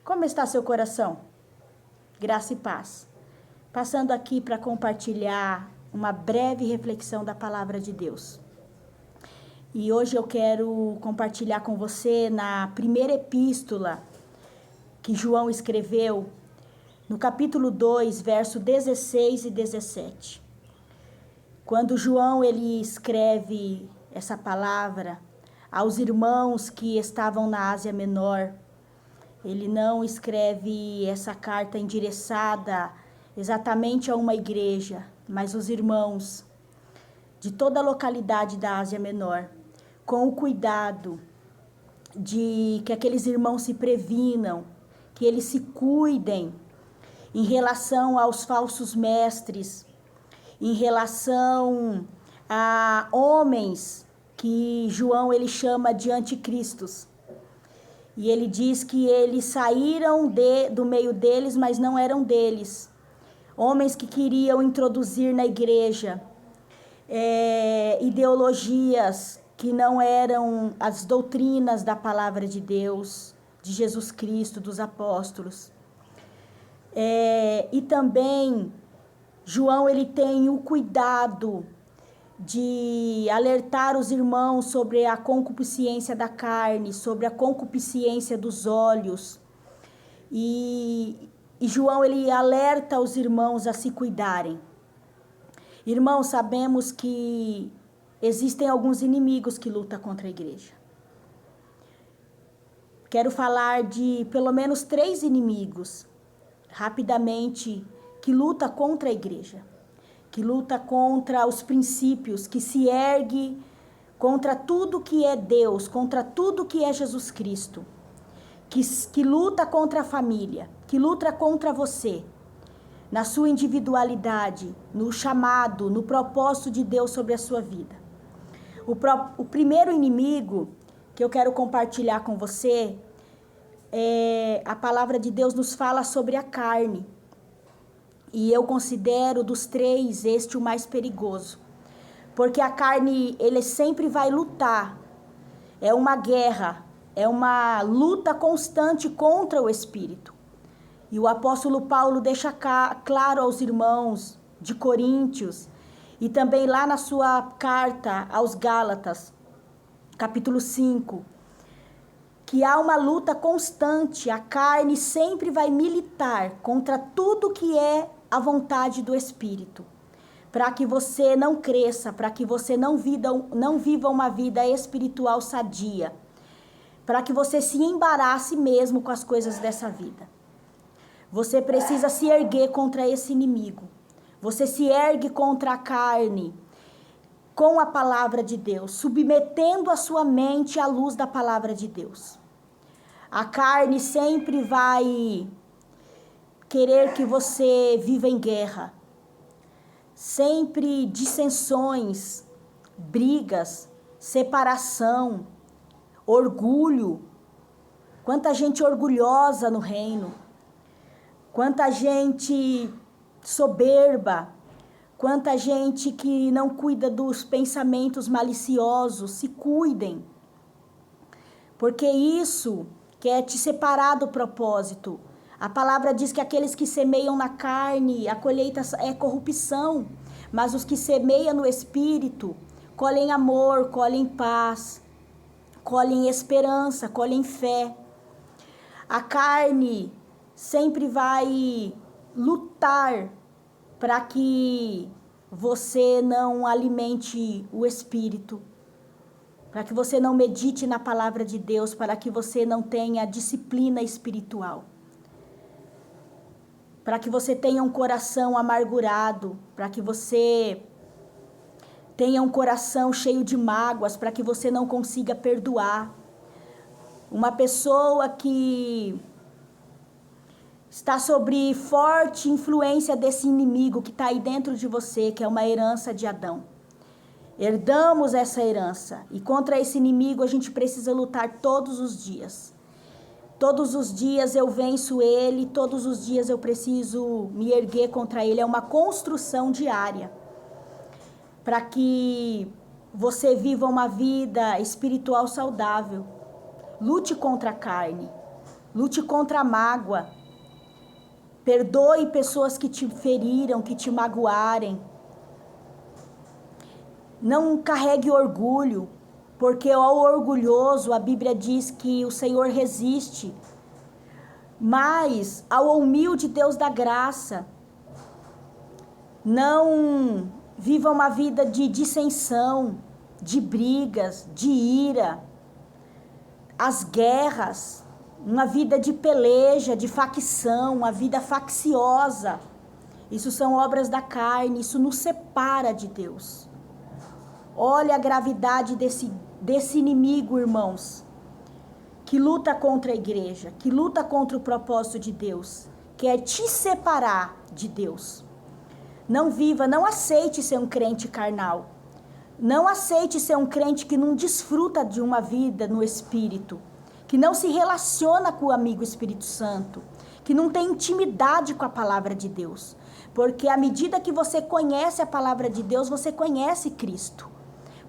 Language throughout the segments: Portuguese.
Como está seu coração? Graça e paz. Passando aqui para compartilhar uma breve reflexão da palavra de Deus. E hoje eu quero compartilhar com você na primeira epístola que João escreveu, no capítulo 2, verso 16 e 17. Quando João ele escreve essa palavra aos irmãos que estavam na Ásia Menor, ele não escreve essa carta endereçada exatamente a uma igreja, mas os irmãos de toda a localidade da Ásia Menor, com o cuidado de que aqueles irmãos se previnam, que eles se cuidem em relação aos falsos mestres, em relação a homens que João ele chama de anticristos. E ele diz que eles saíram do meio deles, mas não eram deles. Homens que queriam introduzir na igreja ideologias que não eram as doutrinas da palavra de Deus, de Jesus Cristo, dos apóstolos. E também João ele tem o cuidado de alertar os irmãos sobre a concupiscência da carne, sobre a concupiscência dos olhos. E João ele alerta os irmãos a se cuidarem. Irmãos, sabemos que existem alguns inimigos que lutam contra a igreja. Quero falar de pelo menos 3 inimigos, rapidamente, que lutam contra a igreja. Que luta contra os princípios, que se ergue contra tudo que é Deus, contra tudo que é Jesus Cristo, que luta contra a família, que luta contra você, na sua individualidade, no chamado, no propósito de Deus sobre a sua vida. O primeiro inimigo que eu quero compartilhar com você, a palavra de Deus nos fala sobre a carne. E eu considero dos 3 este o mais perigoso. Porque a carne, ele sempre vai lutar. É uma guerra, é uma luta constante contra o espírito. E o apóstolo Paulo deixa claro aos irmãos de Coríntios e também lá na sua carta aos Gálatas, capítulo 5, que há uma luta constante. A carne sempre vai militar contra tudo que é a vontade do Espírito, para que você não cresça, para que você não viva uma vida espiritual sadia, para que você se embarace mesmo com as coisas dessa vida. Você precisa se erguer contra esse inimigo. Você se ergue contra a carne com a palavra de Deus, submetendo a sua mente à luz da palavra de Deus. A carne sempre vai querer que você viva em guerra. Sempre dissensões, brigas, separação, orgulho. Quanta gente orgulhosa no reino. Quanta gente soberba. Quanta gente que não cuida dos pensamentos maliciosos. Se cuidem. Porque isso quer te separar do propósito. A palavra diz que aqueles que semeiam na carne, a colheita é corrupção. Mas os que semeiam no espírito, colhem amor, colhem paz, colhem esperança, colhem fé. A carne sempre vai lutar para que você não alimente o espírito, para que você não medite na palavra de Deus, para que você não tenha disciplina espiritual. Para que você tenha um coração amargurado, para que você tenha um coração cheio de mágoas, para que você não consiga perdoar. Uma pessoa que está sob forte influência desse inimigo que está aí dentro de você, que é uma herança de Adão. Herdamos essa herança e contra esse inimigo a gente precisa lutar todos os dias. Todos os dias eu venço ele, todos os dias eu preciso me erguer contra ele. É uma construção diária para que você viva uma vida espiritual saudável. Lute contra a carne, Lute contra a mágoa. Perdoe pessoas que te feriram, que te magoarem. Não carregue orgulho, porque ao orgulhoso a Bíblia diz que o Senhor resiste. Mas ao humilde Deus dá graça. Não viva uma vida de dissensão, de brigas, de ira, as guerras, uma vida de peleja, de facção, uma vida facciosa. Isso são obras da carne, isso nos separa de Deus. Olha a gravidade desse inimigo, irmãos, que luta contra a igreja, que luta contra o propósito de Deus, quer te separar de Deus. Não viva, não aceite ser um crente carnal. Não aceite ser um crente que não desfruta de uma vida no Espírito, que não se relaciona com o amigo Espírito Santo, que não tem intimidade com a palavra de Deus. Porque à medida que você conhece a palavra de Deus, você conhece Cristo.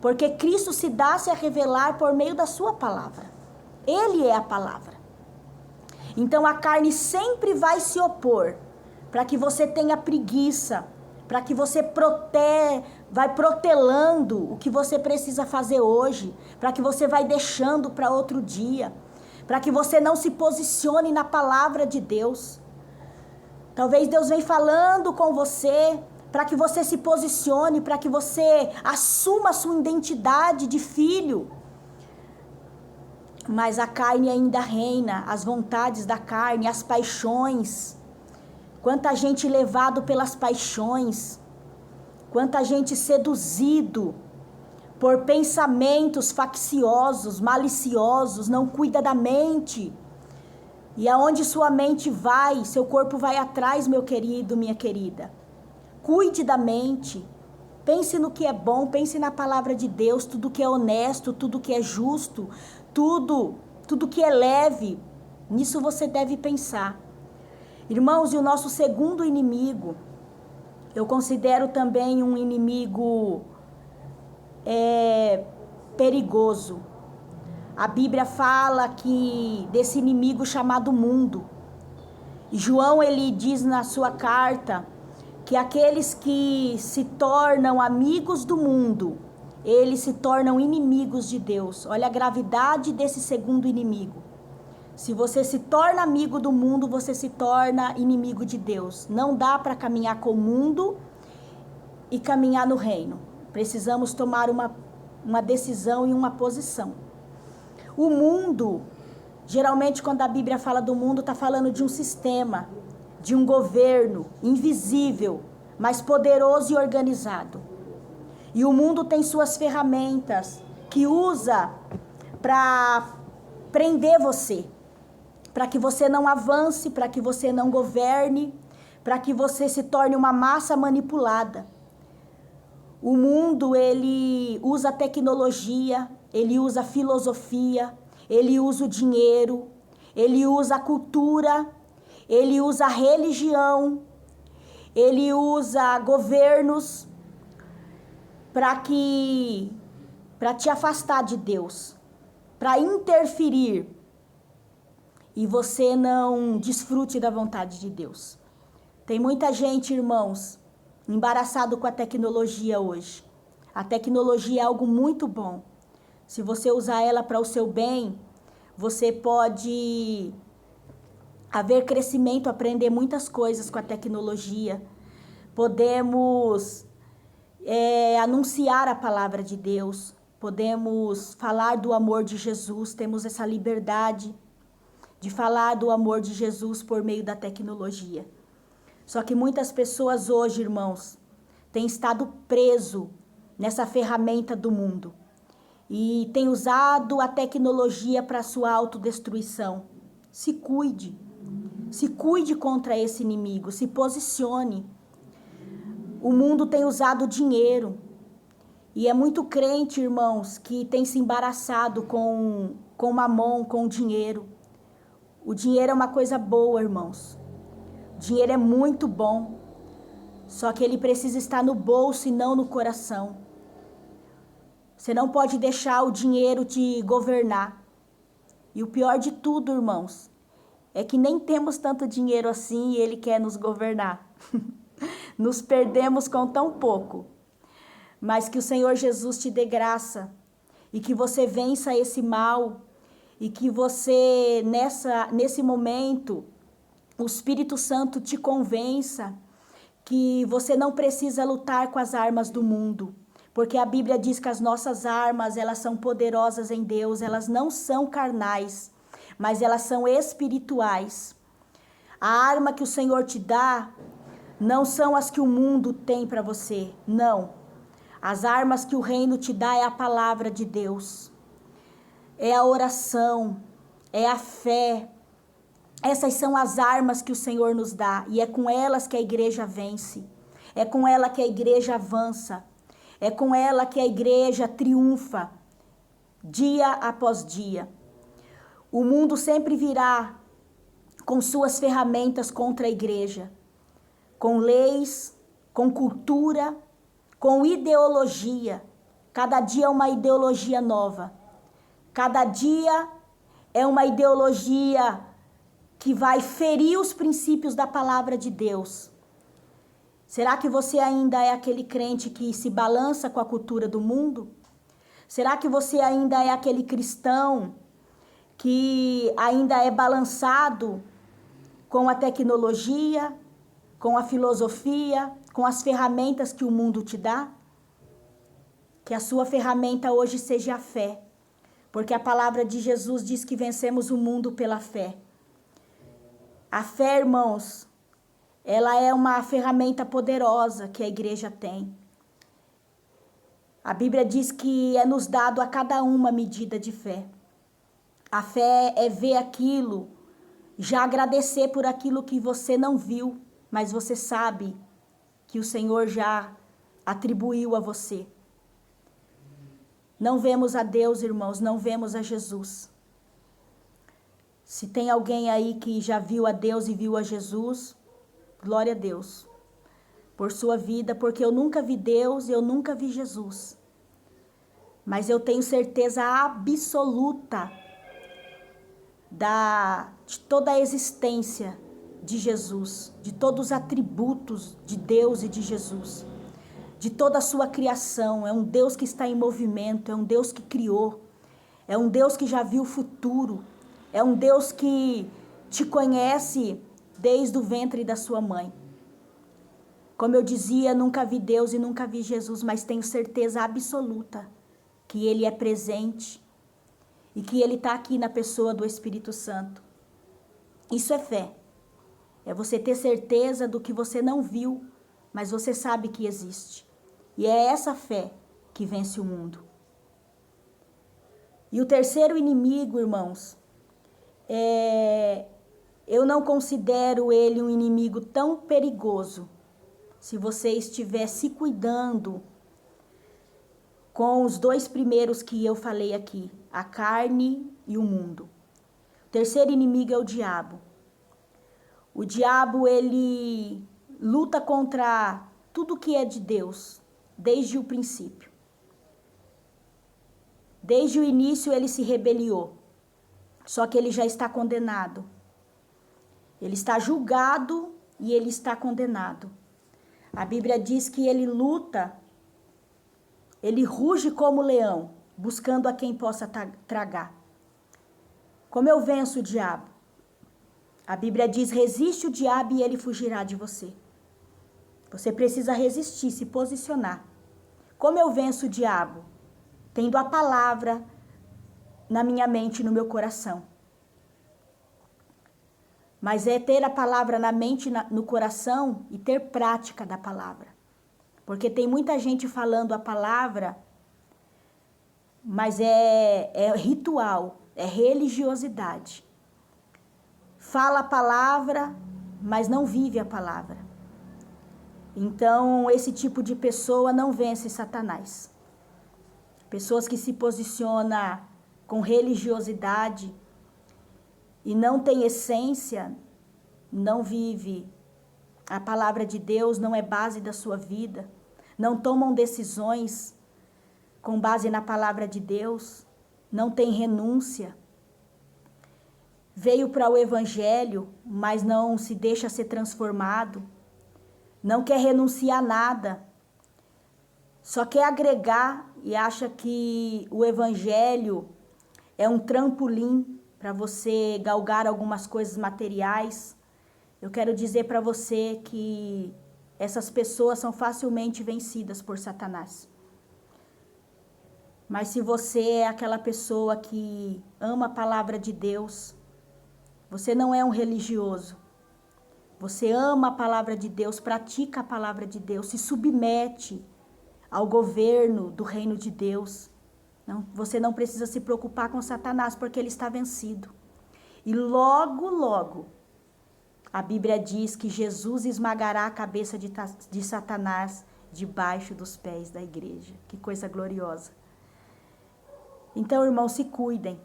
Porque Cristo se dá-se a revelar por meio da sua palavra. Ele é a palavra. Então a carne sempre vai se opor para que você tenha preguiça, para que você vai protelando o que você precisa fazer hoje, para que você vai deixando para outro dia, para que você não se posicione na palavra de Deus. Talvez Deus venha falando com você para que você se posicione, para que você assuma a sua identidade de filho. Mas a carne ainda reina, as vontades da carne, as paixões. Quanta gente levado pelas paixões, quanta gente seduzido por pensamentos facciosos, maliciosos, não cuida da mente. E aonde sua mente vai, seu corpo vai atrás, meu querido, minha querida. Cuide da mente, pense no que é bom, pense na palavra de Deus, tudo que é honesto, tudo que é justo, tudo que é leve, nisso você deve pensar. Irmãos, e o nosso segundo inimigo, eu considero também um inimigo perigoso. A Bíblia fala que desse inimigo chamado mundo. E João, ele diz na sua carta que aqueles que se tornam amigos do mundo, eles se tornam inimigos de Deus. Olha a gravidade desse segundo inimigo. Se você se torna amigo do mundo, você se torna inimigo de Deus. Não dá para caminhar com o mundo e caminhar no reino. Precisamos tomar uma decisão e uma posição. O mundo, geralmente quando a Bíblia fala do mundo, está falando de um sistema, de um governo invisível, mas poderoso e organizado. E o mundo tem suas ferramentas que usa para prender você, para que você não avance, para que você não governe, para que você se torne uma massa manipulada. O mundo, ele usa tecnologia, ele usa filosofia, ele usa o dinheiro, ele usa a cultura, ele usa a religião, ele usa governos para te afastar de Deus, para interferir e você não desfrute da vontade de Deus. Tem muita gente, irmãos, embaraçado com a tecnologia hoje. A tecnologia é algo muito bom. Se você usar ela para o seu bem, você pode haver crescimento, aprender muitas coisas com a tecnologia. Podemos anunciar a palavra de Deus. Podemos falar do amor de Jesus. Temos essa liberdade de falar do amor de Jesus por meio da tecnologia. Só que muitas pessoas hoje, irmãos, têm estado preso nessa ferramenta do mundo e têm usado a tecnologia para sua autodestruição. Se cuide contra esse inimigo, se posicione. O mundo tem usado dinheiro e é muito crente, irmãos, que tem se embaraçado com mamon, com dinheiro. O dinheiro é uma coisa boa, irmãos. O dinheiro é muito bom. Só que ele precisa estar no bolso e não no coração. Você não pode deixar o dinheiro te governar. E o pior de tudo, irmãos, é que nem temos tanto dinheiro assim e Ele quer nos governar. Nos perdemos com tão pouco. Mas que o Senhor Jesus te dê graça e que você vença esse mal e que você, nesse momento, o Espírito Santo te convença que você não precisa lutar com as armas do mundo. Porque a Bíblia diz que as nossas armas, elas são poderosas em Deus, elas não são carnais, mas elas são espirituais. A arma que o Senhor te dá não são as que o mundo tem para você, não. As armas que o reino te dá é a palavra de Deus, é a oração, é a fé. Essas são as armas que o Senhor nos dá e é com elas que a igreja vence, é com ela que a igreja avança, é com ela que a igreja triunfa dia após dia. O mundo sempre virá com suas ferramentas contra a igreja, com leis, com cultura, com ideologia. Cada dia é uma ideologia nova. Cada dia é uma ideologia que vai ferir os princípios da palavra de Deus. Será que você ainda é aquele crente que se balança com a cultura do mundo? Será que você ainda é aquele cristão que ainda é balançado com a tecnologia, com a filosofia, com as ferramentas que o mundo te dá? Que a sua ferramenta hoje seja a fé, porque a palavra de Jesus diz que vencemos o mundo pela fé. A fé, irmãos, ela é uma ferramenta poderosa que a igreja tem. A Bíblia diz que é nos dado a cada uma medida de fé. A fé é ver aquilo, já agradecer por aquilo que você não viu, mas você sabe que o Senhor já atribuiu a você. Não vemos a Deus, irmãos, não vemos a Jesus. Se tem alguém aí que já viu a Deus e viu a Jesus, glória a Deus por sua vida, porque eu nunca vi Deus, eu nunca vi Jesus. Mas eu tenho certeza absoluta de toda a existência de Jesus, de todos os atributos de Deus e de Jesus, de toda a sua criação. É um Deus que está em movimento, é um Deus que criou, é um Deus que já viu o futuro, é um Deus que te conhece desde o ventre da sua mãe. Como eu dizia, nunca vi Deus e nunca vi Jesus, mas tenho certeza absoluta que Ele é presente e que Ele está aqui na pessoa do Espírito Santo. Isso é fé. É você ter certeza do que você não viu, mas você sabe que existe. E é essa fé que vence o mundo. E o terceiro inimigo, irmãos, eu não considero ele um inimigo tão perigoso se você estiver se cuidando com os dois primeiros que eu falei aqui, a carne e o mundo. O terceiro inimigo é o diabo. O diabo, ele luta contra tudo que é de Deus, desde o princípio. Desde o início ele se rebeliou, só que ele já está condenado. Ele está julgado e ele está condenado. A Bíblia diz que ele luta, ele ruge como leão, buscando a quem possa tragar. Como eu venço o diabo? A Bíblia diz, resiste o diabo e ele fugirá de você. Você precisa resistir, se posicionar. Como eu venço o diabo? Tendo a palavra na minha mente e no meu coração. Mas é ter a palavra na mente e no coração e ter prática da palavra. Porque tem muita gente falando a palavra, mas é ritual, é religiosidade. Fala a palavra, mas não vive a palavra. Então, esse tipo de pessoa não vence Satanás. Pessoas que se posicionam com religiosidade e não tem essência, não vive a palavra de Deus, não é base da sua vida, não tomam decisões com base na palavra de Deus, não tem renúncia, veio para o evangelho, mas não se deixa ser transformado, não quer renunciar a nada, só quer agregar e acha que o evangelho é um trampolim para você galgar algumas coisas materiais. Eu quero dizer para você que essas pessoas são facilmente vencidas por Satanás. Mas se você é aquela pessoa que ama a palavra de Deus, você não é um religioso. Você ama a palavra de Deus, pratica a palavra de Deus, se submete ao governo do reino de Deus. Não, você não precisa se preocupar com Satanás, porque ele está vencido. E logo, logo, a Bíblia diz que Jesus esmagará a cabeça de Satanás debaixo dos pés da igreja. Que coisa gloriosa. Então, irmãos, se cuidem.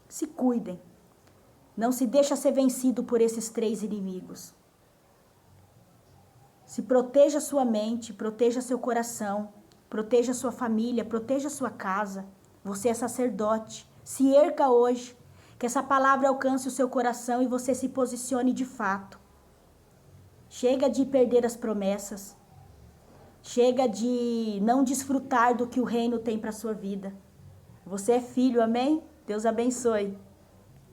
Se cuidem. Não se deixa ser vencido por esses 3 inimigos. Se proteja sua mente, proteja seu coração, proteja sua família, proteja sua casa. Você é sacerdote. Se erga hoje, que essa palavra alcance o seu coração e você se posicione de fato. Chega de perder as promessas. Chega de não desfrutar do que o reino tem para a sua vida. Você é filho, amém? Deus abençoe.